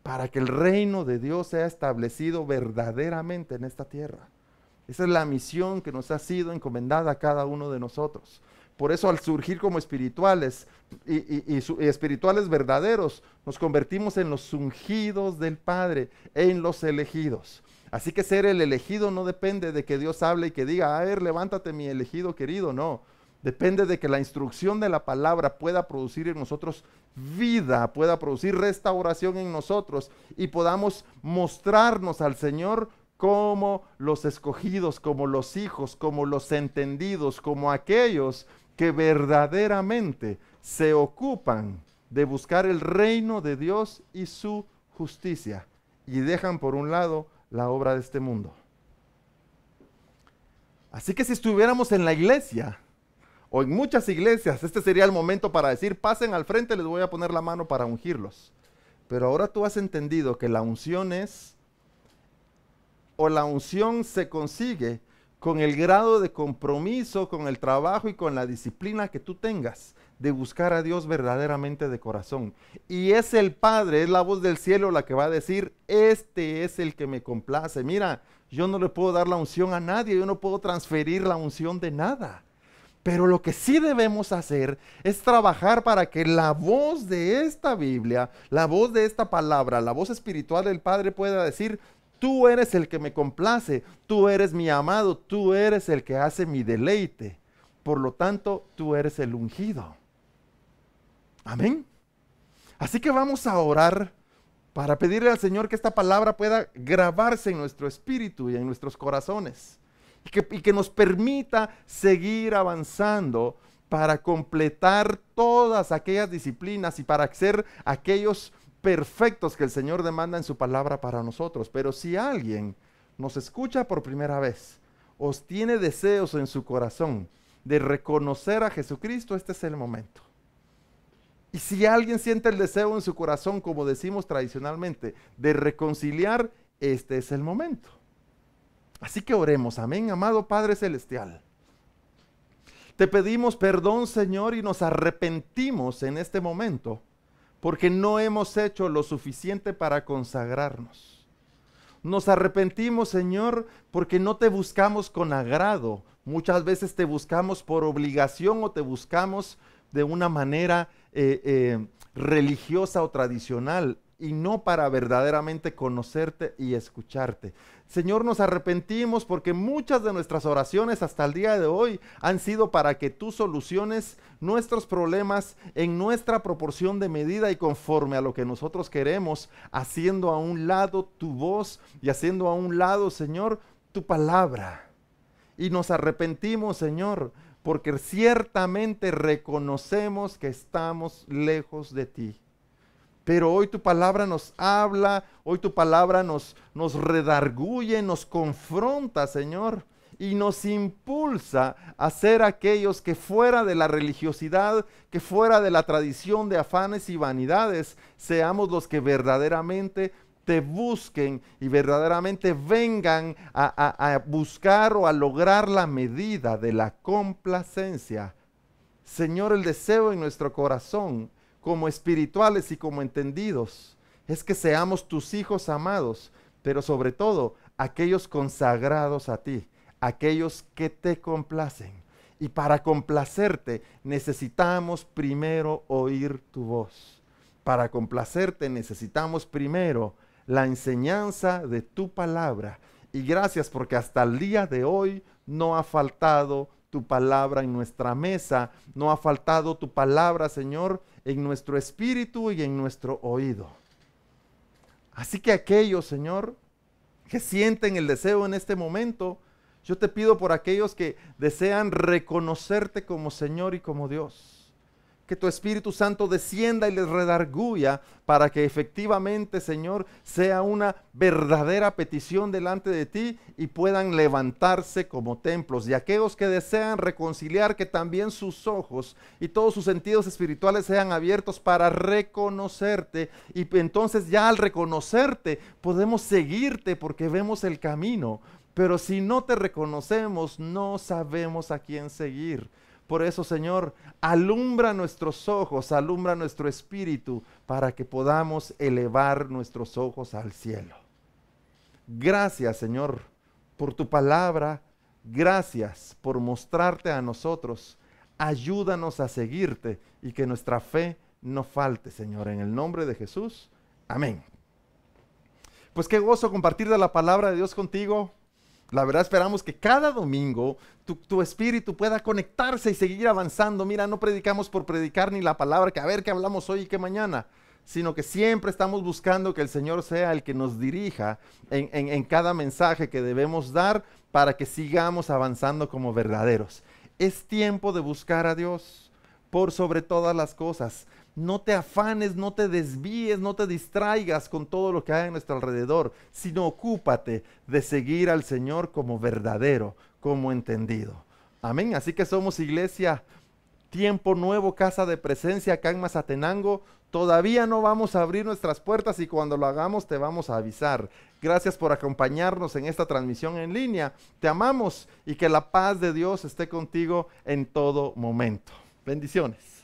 para que el reino de Dios sea establecido verdaderamente en esta tierra. Esa es la misión que nos ha sido encomendada a cada uno de nosotros. Por eso, al surgir como espirituales y espirituales verdaderos, nos convertimos en los ungidos del Padre, en los elegidos. Así que ser el elegido no depende de que Dios hable y que diga, a ver, levántate mi elegido querido, no. Depende de que la instrucción de la palabra pueda producir en nosotros vida, pueda producir restauración en nosotros y podamos mostrarnos al Señor como los escogidos, como los hijos, como los entendidos, como aquellos que verdaderamente se ocupan de buscar el reino de Dios y su justicia y dejan por un lado la obra de este mundo. Así que si estuviéramos en la iglesia o en muchas iglesias, este sería el momento para decir, pasen al frente, les voy a poner la mano para ungirlos. Pero ahora tú has entendido que la unción es, o la unción se consigue con el grado de compromiso, con el trabajo y con la disciplina que tú tengas de buscar a Dios verdaderamente de corazón. Y es el Padre, es la voz del cielo la que va a decir, este es el que me complace. Mira, yo no le puedo dar la unción a nadie, yo no puedo transferir la unción de nada. Pero lo que sí debemos hacer es trabajar para que la voz de esta Biblia, la voz de esta palabra, la voz espiritual del Padre pueda decir, tú eres el que me complace, tú eres mi amado, tú eres el que hace mi deleite. Por lo tanto, tú eres el ungido. Amén. Así que vamos a orar para pedirle al Señor que esta palabra pueda grabarse en nuestro espíritu y en nuestros corazones. Y que nos permita seguir avanzando para completar todas aquellas disciplinas y para ser aquellos perfectos que el Señor demanda en su palabra para nosotros. Pero si alguien nos escucha por primera vez o tiene deseos en su corazón de reconocer a Jesucristo, este es el momento. Y si alguien siente el deseo en su corazón, como decimos tradicionalmente, de reconciliar, este es el momento. Así que oremos, amén, amado Padre Celestial. Te pedimos perdón, Señor, y nos arrepentimos en este momento, porque no hemos hecho lo suficiente para consagrarnos. Nos arrepentimos, Señor, porque no te buscamos con agrado. Muchas veces te buscamos por obligación o te buscamos de una manera religiosa o tradicional y no para verdaderamente conocerte y escucharte. Señor, nos arrepentimos porque muchas de nuestras oraciones hasta el día de hoy han sido para que tú soluciones nuestros problemas en nuestra proporción de medida y conforme a lo que nosotros queremos, haciendo a un lado tu voz y haciendo a un lado, Señor, tu palabra. Y nos arrepentimos, Señor, porque ciertamente reconocemos que estamos lejos de ti. Pero hoy tu palabra nos habla, hoy tu palabra nos redarguye, nos confronta, Señor, y nos impulsa a ser aquellos que fuera de la religiosidad, que fuera de la tradición de afanes y vanidades, seamos los que verdaderamente te busquen y verdaderamente vengan a buscar o a lograr la medida de la complacencia. Señor, el deseo en nuestro corazón, como espirituales y como entendidos, es que seamos tus hijos amados, pero sobre todo aquellos consagrados a ti, aquellos que te complacen. Y para complacerte necesitamos primero oír tu voz. Para complacerte necesitamos primero la enseñanza de tu palabra. Y gracias porque hasta el día de hoy no ha faltado tu palabra en nuestra mesa, no ha faltado tu palabra, Señor, en nuestro espíritu y en nuestro oído. Así que aquellos, Señor, que sienten el deseo en este momento, yo te pido por aquellos que desean reconocerte como Señor y como Dios, que tu Espíritu Santo descienda y les redarguya para que efectivamente, Señor, sea una verdadera petición delante de ti y puedan levantarse como templos. Y aquellos que desean reconciliar, que también sus ojos y todos sus sentidos espirituales sean abiertos para reconocerte. Y entonces ya al reconocerte podemos seguirte porque vemos el camino. Pero si no te reconocemos, no sabemos a quién seguir. Por eso, Señor, alumbra nuestros ojos, alumbra nuestro espíritu, para que podamos elevar nuestros ojos al cielo. Gracias, Señor, por tu palabra. Gracias por mostrarte a nosotros. Ayúdanos a seguirte y que nuestra fe no falte, Señor. En el nombre de Jesús. Amén. Pues qué gozo compartir de la palabra de Dios contigo. La verdad esperamos que cada domingo tu espíritu pueda conectarse y seguir avanzando. Mira, no predicamos por predicar ni la palabra que a ver qué hablamos hoy y qué mañana, sino que siempre estamos buscando que el Señor sea el que nos dirija en cada mensaje que debemos dar para que sigamos avanzando como verdaderos. Es tiempo de buscar a Dios por sobre todas las cosas. No te afanes, no te desvíes, no te distraigas con todo lo que hay a nuestro alrededor, sino ocúpate de seguir al Señor como verdadero, como entendido. Amén. Así que somos iglesia Tiempo Nuevo, Casa de Presencia acá en Mazatenango. Todavía no vamos a abrir nuestras puertas y cuando lo hagamos te vamos a avisar. Gracias por acompañarnos en esta transmisión en línea. Te amamos y que la paz de Dios esté contigo en todo momento. Bendiciones.